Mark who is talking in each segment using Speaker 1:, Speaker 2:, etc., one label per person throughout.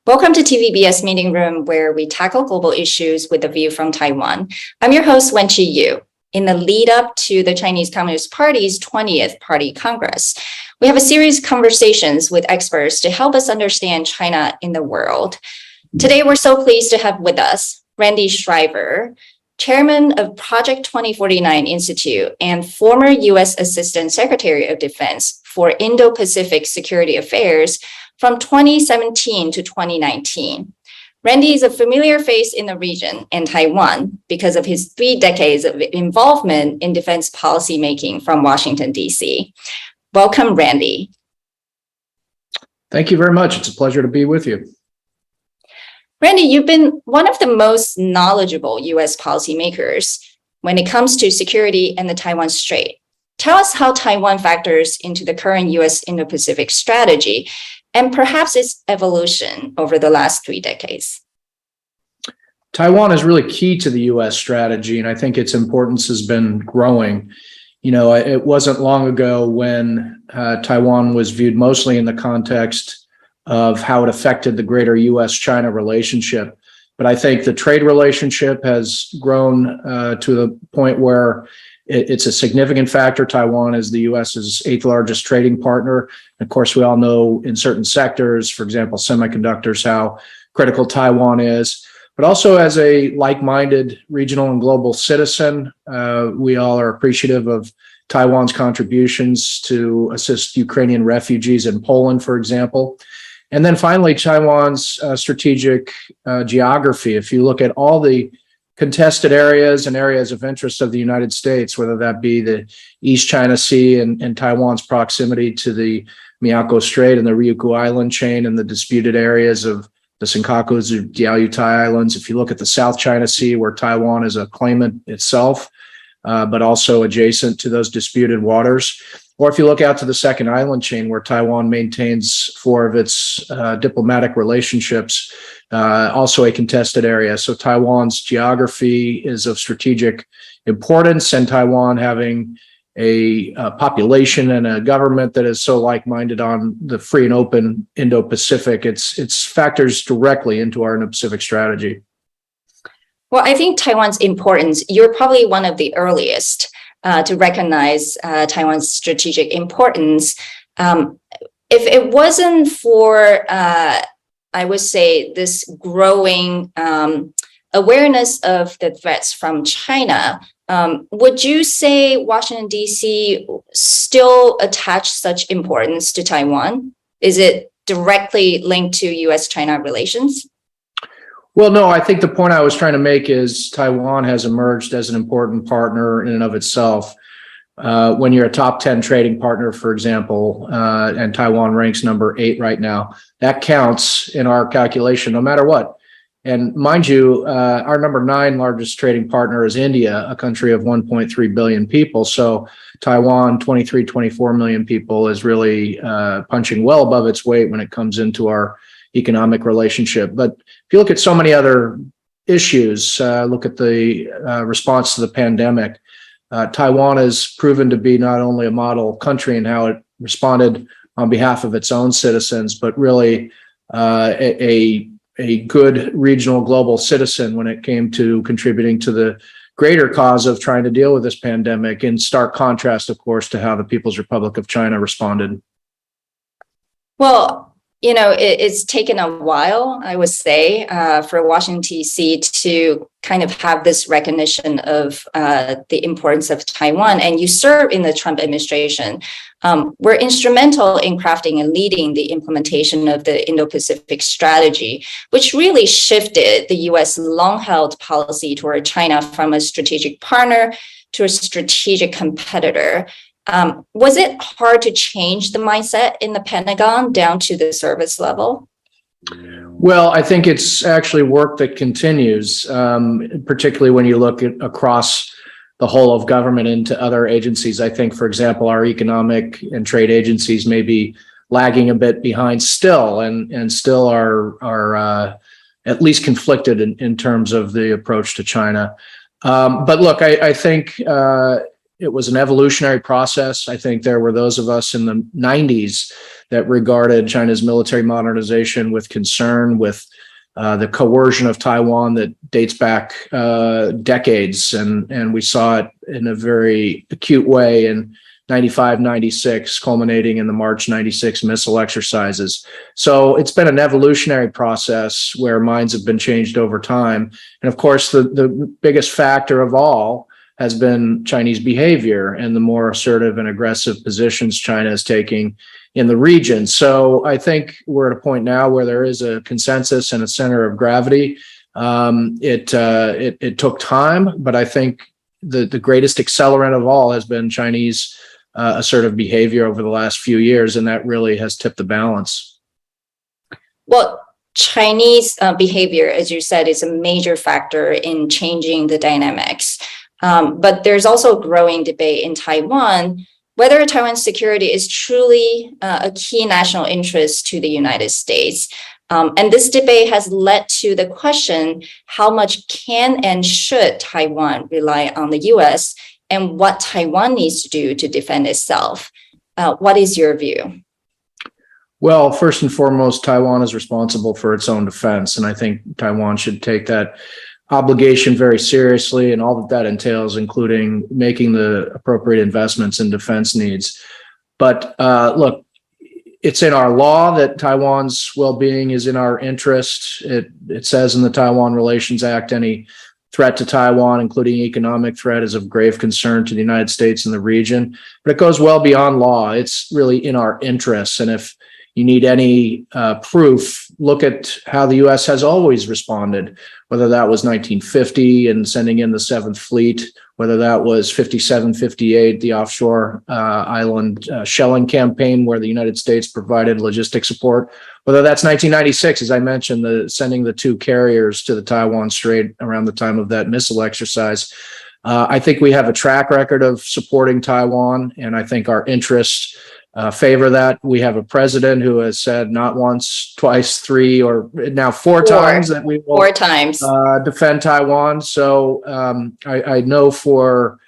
Speaker 1: Welcome to TVBS Meeting Room, where we tackle global issues with a view from Taiwan. I'm your host, Wenchi. In the lead up to the Chinese Communist Party's 20th Party Congress, we have a series of conversations with experts to help us understand China in the world. Today, we're so pleased to have with us Randy Shriver, Chairman of Project 2049 Institute and former U.S. Assistant Secretary of Defense for Indo-Pacific Security Affairs from 2017 to 2019. Randy is a familiar face in the region and Taiwan because of his 3 decades of involvement in defense policymaking from Washington, D.C. Welcome, Randy.
Speaker 2: Thank you very much. It's a pleasure to be with you.
Speaker 1: Randy, you've been one of the most knowledgeable U.S. policymakers when it comes to security and the Taiwan Strait. Tell us how Taiwan factors into the current U.S. Indo-Pacific strategy and perhaps its evolution over the last 3 decades.
Speaker 2: Taiwan is really key to the U.S. strategy, and I think its importance has been growing. You know, it wasn't long ago when Taiwan was viewed mostly in the context of how it affected the greater U.S.-China relationship. But I think the trade relationship has grown to the point where it's a significant factor. Taiwan is the U.S.'s 8th largest trading partner. Of course, we all know in certain sectors, for example, semiconductors, how critical Taiwan is. But also as a like-minded regional and global citizen, we all are appreciative of Taiwan's contributions to assist Ukrainian refugees in Poland, for example. And then finally, Taiwan's strategic geography. If you look at all the contested areas and areas of interest of the United States, whether that be the East China Sea and Taiwan's proximity to the Miyako Strait and the Ryukyu Island chain and the disputed areas of the Senkakus or Diaoyutai Islands. If you look at the South China Sea, where Taiwan is a claimant itself, but also adjacent to those disputed waters. Or if you look out to the second island chain, where Taiwan maintains 4 of its diplomatic relationships, also a contested area. So Taiwan's geography is of strategic importance, and Taiwan having a population and a government that is so like-minded on the free and open Indo-Pacific, it's factors directly into our Indo-Pacific strategy.
Speaker 1: Well, I think Taiwan's importance, you're probably one of the earliest to recognize Taiwan's strategic importance. If it wasn't for, I would say, this growing awareness of the threats from China, would you say Washington, D.C. still attach such importance to Taiwan? Is it directly linked to U.S.-China relations?
Speaker 2: Well, no, I think the point I was trying to make is Taiwan has emerged as an important partner in and of itself. When you're a top 10 trading partner, for example, and Taiwan ranks number 8 right now, that counts in our calculation no matter what. And mind you, our number 9 largest trading partner is India, a country of 1.3 billion people. So Taiwan, 23, 24 million people, is really punching well above its weight when it comes into our economic relationship. But if you look at so many other issues, look at the response to the pandemic, Taiwan has proven to be not only a model country in how it responded on behalf of its own citizens, but really a good regional global citizen when it came to contributing to the greater cause of trying to deal with this pandemic, in stark contrast, of course, to how the People's Republic of China responded.
Speaker 1: Well, you know, it's taken a while, I would say, for Washington, D.C. to kind of have this recognition of the importance of Taiwan. And you serve in the Trump administration. Were instrumental in crafting and leading the implementation of the Indo-Pacific strategy, which really shifted the U.S. long-held policy toward China from a strategic partner to a strategic competitor. Was it hard to change the mindset in the Pentagon down to the service level?
Speaker 2: Well, I think it's actually work that continues, particularly when you look at across the whole of government into other agencies. I think, for example, our economic and trade agencies may be lagging a bit behind still, and still are at least conflicted in terms of the approach to China. But look, I think it was an evolutionary process. I think there were those of us in the 90s that regarded China's military modernization with concern, with the coercion of Taiwan that dates back decades. And we saw it in a very acute way in 95, 96, culminating in the March 96 missile exercises. So it's been an evolutionary process where minds have been changed over time. And of course, the biggest factor of all has been Chinese behavior and the more assertive and aggressive positions China is taking in the region. So I think we're at a point now where there is a consensus and a center of gravity. It took time, but I think the greatest accelerant of all has been Chinese assertive behavior over the last few years, and that really has tipped the balance.
Speaker 1: Well, Chinese behavior, as you said, is a major factor in changing the dynamics. But there's also a growing debate in Taiwan whether Taiwan's security is truly a key national interest to the United States. And this debate has led to the question, how much can and should Taiwan rely on the US, and what Taiwan needs to do to defend itself? What is your view?
Speaker 2: Well, first and foremost, Taiwan is responsible for its own defense, and I think Taiwan should take that obligation very seriously, and all that entails, including making the appropriate investments in defense needs. But look, it's in our law that Taiwan's well-being is in our interest. It says in the Taiwan Relations Act, any threat to Taiwan, including economic threat, is of grave concern to the United States and the region. But it goes well beyond law. It's really in our interests. And if you need any proof, look at how the U.S. has always responded, whether that was 1950 and sending in the 7th Fleet, whether that was 57, 58, the offshore island shelling campaign where the United States provided logistic support, whether that's 1996, as I mentioned, sending the 2 carriers to the Taiwan Strait around the time of that missile exercise. I think we have a track record of supporting Taiwan, and I think our interests favor that. We have a president who has said not once, twice, 3, or now 4 times that we will
Speaker 1: 4 times
Speaker 2: defend Taiwan. So I know for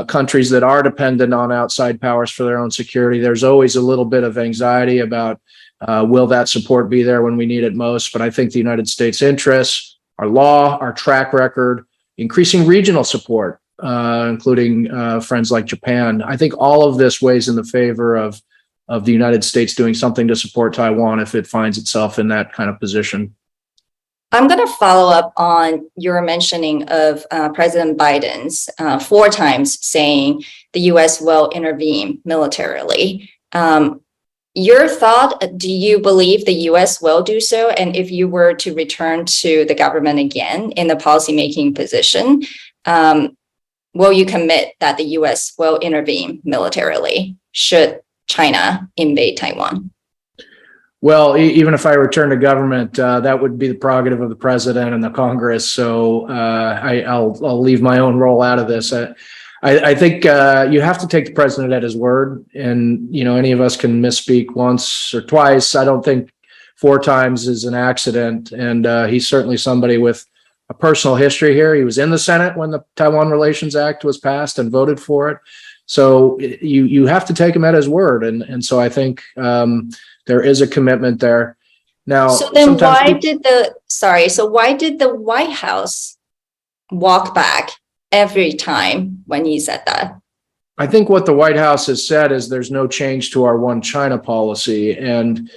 Speaker 2: countries that are dependent on outside powers for their own security, there's always a little bit of anxiety about will that support be there when we need it most. But I think the United States interests, our law, our track record, increasing regional support, including friends like Japan. I think all of this weighs in the favor of the United States doing something to support Taiwan if it finds itself in that kind of position.
Speaker 1: I'm going to follow up on your mentioning of President Biden's 4 times saying the U.S. will intervene militarily. Your thought, do you believe the U.S. will do so? And if you were to return to the government again in the policymaking position, will you commit that the U.S. will intervene militarily should China invade Taiwan?
Speaker 2: Well, even if I return to government, that would be the prerogative of the president and the Congress. So I'll leave my own role out of this. I think you have to take the president at his word, and any of us can misspeak once or twice. I don't think 4 times is an accident, and he's certainly somebody with a personal history here. He was in the Senate when the Taiwan Relations Act was passed and voted for it. So you have to take him at his word, and so I think there is a commitment there. Now,
Speaker 1: so then why did the White House walk back every time when he said that?
Speaker 2: I think what the White House has said is there's no change to our one China policy. And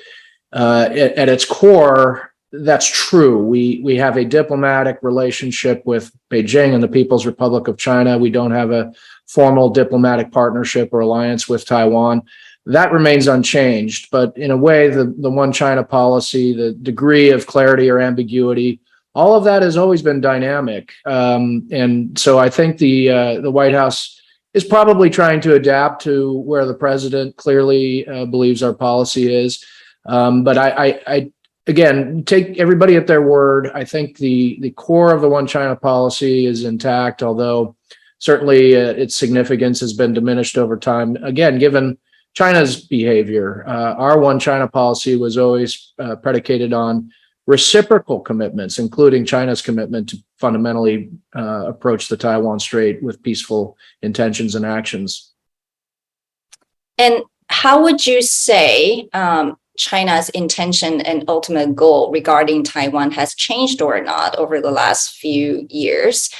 Speaker 2: at its core, that's true. We have a diplomatic relationship with Beijing and the People's Republic of China. We don't have a formal diplomatic partnership or alliance with Taiwan. That remains unchanged. But in a way, the one China policy, the degree of clarity or ambiguity, all of that has always been dynamic. And so I think the White House is probably trying to adapt to where the president clearly believes our policy is. But I again, take everybody at their word. I think the core of the one China policy is intact, although certainly its significance has been diminished over time. Again, given China's behavior, our one China policy was always predicated on reciprocal commitments, including China's commitment to fundamentally approach the Taiwan Strait with peaceful intentions and actions.
Speaker 1: And how would you say China's intention and ultimate goal regarding Taiwan has changed or not over the last few years?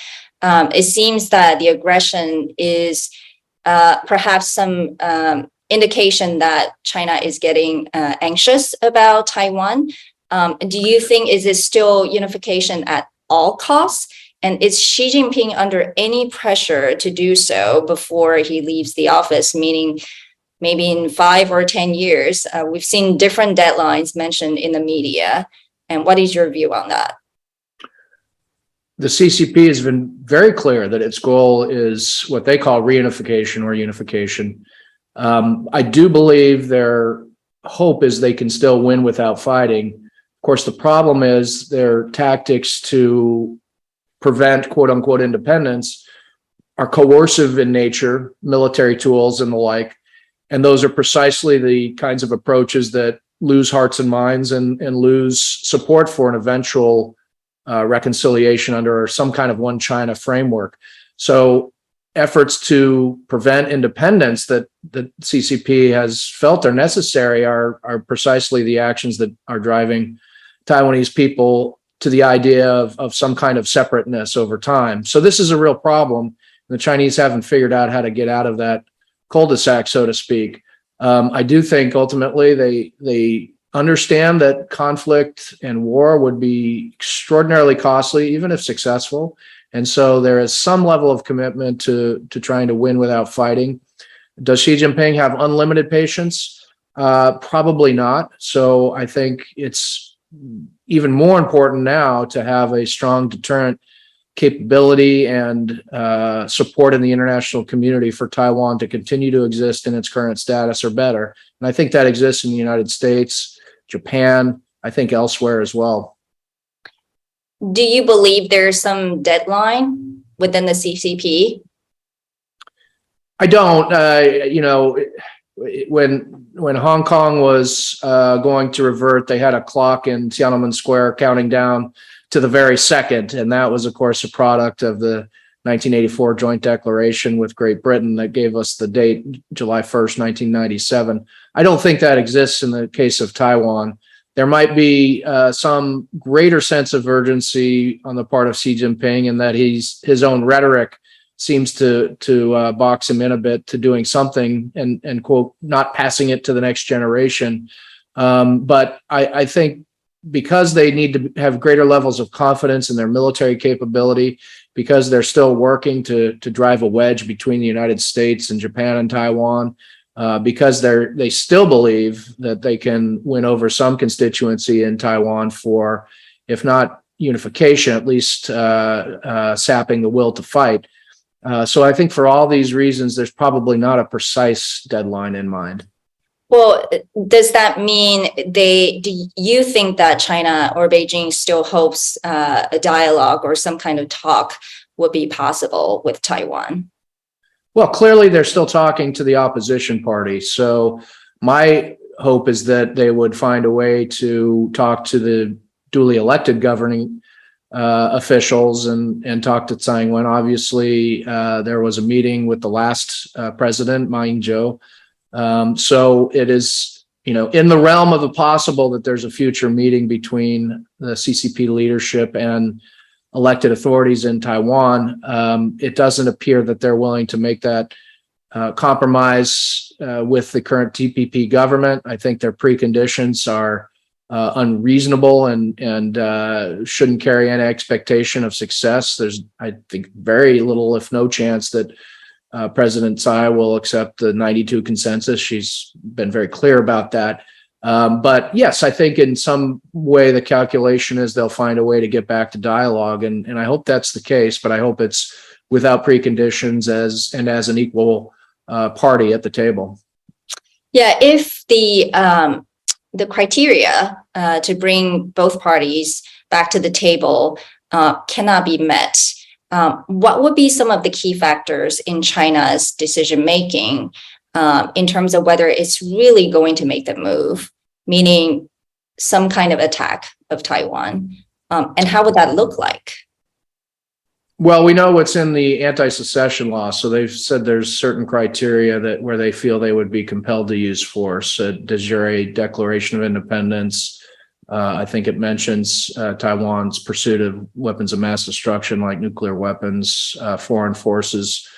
Speaker 1: It seems that the aggression is perhaps some indication that China is getting anxious about Taiwan. Do you think is it still unification at all costs? And is Xi Jinping under any pressure to do so before he leaves the office, meaning maybe in 5 or 10 years? We've seen different deadlines mentioned in the media. And what is your view on that?
Speaker 2: The CCP has been very clear that its goal is what they call reunification or unification. I do believe their hope is they can still win without fighting. Of course, the problem is their tactics to prevent quote unquote independence are coercive in nature, military tools and the like. And those are precisely the kinds of approaches that lose hearts and minds and lose support for an eventual reconciliation under some kind of one China framework. So efforts to prevent independence that the CCP has felt are necessary are precisely the actions that are driving Taiwanese people to the idea of some kind of separateness over time. So this is a real problem. The Chinese haven't figured out how to get out of that cul-de-sac, so to speak. I do think ultimately they understand that conflict and war would be extraordinarily costly, even if successful. And so there is some level of commitment to trying to win without fighting. Does Xi Jinping have unlimited patience? Probably not. So I think it's even more important now to have a strong deterrent capability and support in the international community for Taiwan to continue to exist in its current status or better. And I think that exists in the United States, Japan, I think elsewhere as well.
Speaker 1: Do you believe there's some deadline within the CCP?
Speaker 2: I don't. When Hong Kong was going to revert, they had a clock in Tiananmen Square counting down to the very second, and that was, of course, a product of the 1984 joint declaration with Great Britain that gave us the date July 1st, 1997. I don't think that exists in the case of Taiwan. There might be some greater sense of urgency on the part of Xi Jinping, in that his own rhetoric seems to box him in a bit to doing something and quote, not passing it to the next generation. But I think because they need to have greater levels of confidence in their military capability, because they're still working to drive a wedge between the United States and Japan and Taiwan, because they still believe that they can win over some constituency in Taiwan for, if not unification, at least sapping the will to fight. So I think for all these reasons, there's probably not a precise deadline in mind.
Speaker 1: Well, does that mean do you think that China or Beijing still hopes a dialogue or some kind of talk would be possible with Taiwan?
Speaker 2: Well, clearly they're still talking to the opposition party. So my hope is that they would find a way to talk to the duly elected governing officials and talk to Tsai Ing-wen. Obviously, there was a meeting with the last president, Ma Ying-jeou. So it is, in the realm of the possible that there's a future meeting between the CCP leadership and elected authorities in Taiwan. It doesn't appear that they're willing to make that compromise with the current TPP government. I think their preconditions are unreasonable and shouldn't carry any expectation of success. There's, I think, very little, if no chance that President Tsai will accept the 92 consensus. She's been very clear about that. But yes, I think in some way the calculation is they'll find a way to get back to dialogue. And I hope that's the case, but I hope it's without preconditions as an equal party at the table.
Speaker 1: Yeah, if the criteria to bring both parties back to the table cannot be met, what would be some of the key factors in China's decision-making in terms of whether it's really going to make the move? Meaning, some kind of attack of Taiwan? And how would that look like?
Speaker 2: Well, we know what's in the anti-secession law. So they've said there's certain criteria that where they feel they would be compelled to use force. A de jure declaration of independence. I think it mentions Taiwan's pursuit of weapons of mass destruction like nuclear weapons, foreign forces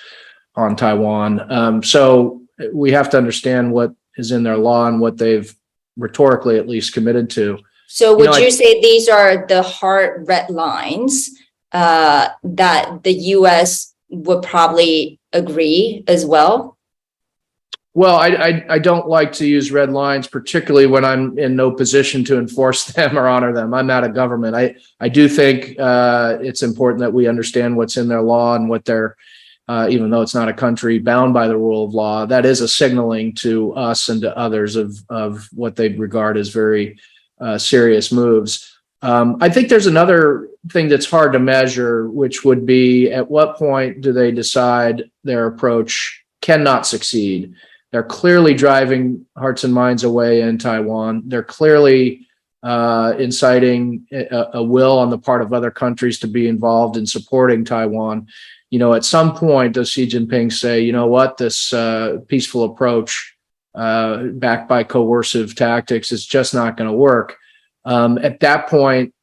Speaker 2: on Taiwan. So we have to understand what is in their law and what they've rhetorically at least committed to.
Speaker 1: So would you say these are the hard red lines that the U.S. would probably agree as well?
Speaker 2: Well, I don't like to use red lines, particularly when I'm in no position to enforce them or honor them. I'm not a government. I do think it's important that we understand what's in their law and what they're, even though it's not a country bound by the rule of law, that is a signaling to us and to others of what they regard as very serious moves. I think there's another thing that's hard to measure, which would be at what point do they decide their approach cannot succeed? They're clearly driving hearts and minds away in Taiwan. They're clearly inciting a will on the part of other countries to be involved in supporting Taiwan. You know, at some point, does Xi Jinping say, you know what, this peaceful approach backed by coercive tactics is just not going to work? At that point,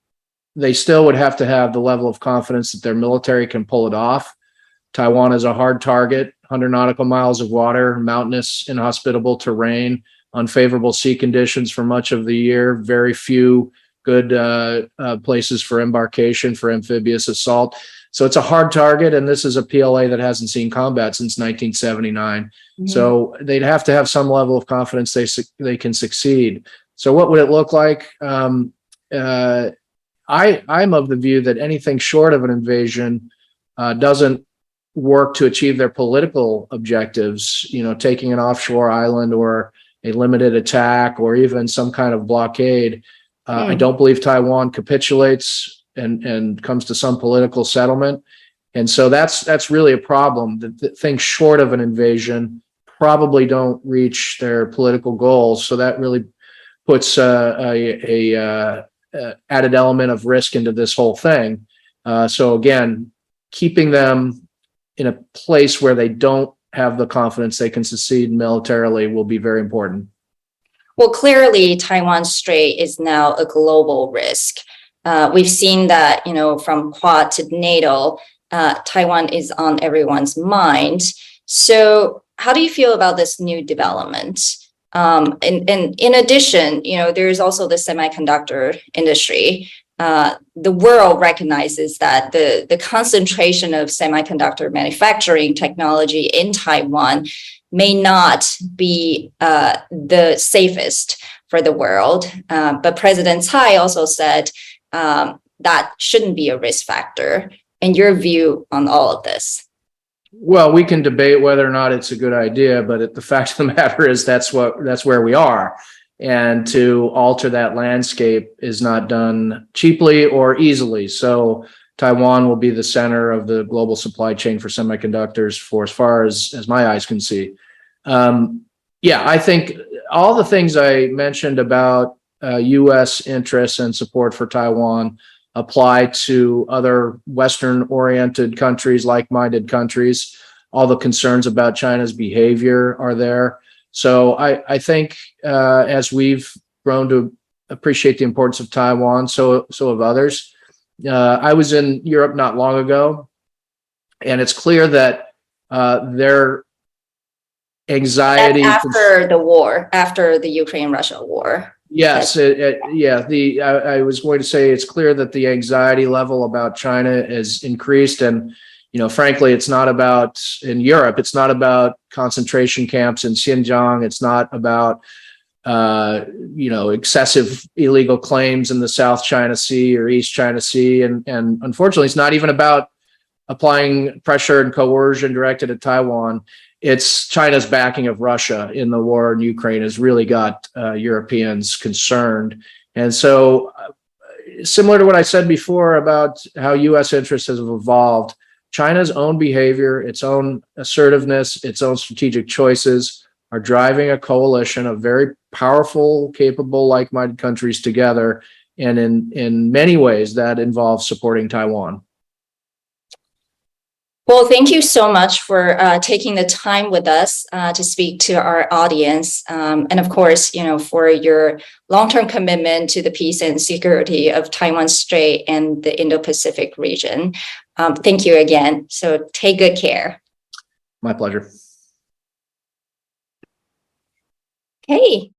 Speaker 2: they still would have to have the level of confidence that their military can pull it off. Taiwan is a hard target, 100 nautical miles of water, mountainous, inhospitable terrain, unfavorable sea conditions for much of the year, very few good places for embarkation for amphibious assault. So it's a hard target, and this is a PLA that hasn't seen combat since 1979. Mm-hmm. So they'd have to have some level of confidence they can succeed. So what would it look like? I'm of the view that anything short of an invasion doesn't work to achieve their political objectives. You know, taking an offshore island or a limited attack or even some kind of blockade. I don't believe Taiwan capitulates and comes to some political settlement. And so that's really a problem. That things short of an invasion probably don't reach their political goals. So that really puts a added element of risk into this whole thing. So again, keeping them in a place where they don't have the confidence they can succeed militarily will be very important.
Speaker 1: Well, clearly, Taiwan Strait is now a global risk. We've seen that, you know, from Quad to NATO, Taiwan is on everyone's mind. So how do you feel about this new development? And in addition, you know, there's also the semiconductor industry. The world recognizes that the concentration of semiconductor manufacturing technology in Taiwan may not be the safest for the world. But President Tsai also said that shouldn't be a risk factor. And your view on all of this?
Speaker 2: Well, we can debate whether or not it's a good idea, but the fact of the matter is that's where we are. And to alter that landscape is not done cheaply or easily. So Taiwan will be the center of the global supply chain for semiconductors for as far as my eyes can see. I think all the things I mentioned about U.S. interests and support for Taiwan apply to other Western-oriented countries, like-minded countries. All the concerns about China's behavior are there. So I think as we've grown to appreciate the importance of Taiwan, so have others. I was in Europe not long ago, and it's clear that their anxiety
Speaker 1: after the war, after the Ukraine-Russia war.
Speaker 2: Yes, I was going to say it's clear that the anxiety level about China is increased, and you know, frankly, it's not about in Europe. It's not about concentration camps in Xinjiang. It's not about excessive illegal claims in the South China Sea or East China Sea, and unfortunately, it's not even about applying pressure and coercion directed at Taiwan. It's China's backing of Russia in the war in Ukraine has really got Europeans concerned. And so similar to what I said before about how U.S. interests have evolved, China's own behavior, its own assertiveness, its own strategic choices are driving a coalition of very powerful, capable, like-minded countries together. And in many ways, that involves supporting Taiwan.
Speaker 1: Well, thank you so much for taking the time with us to speak to our audience. And of course, for your long-term commitment to the peace and security of Taiwan Strait and the Indo-Pacific region. Thank you again. So take good care.
Speaker 2: My pleasure.
Speaker 1: Okay.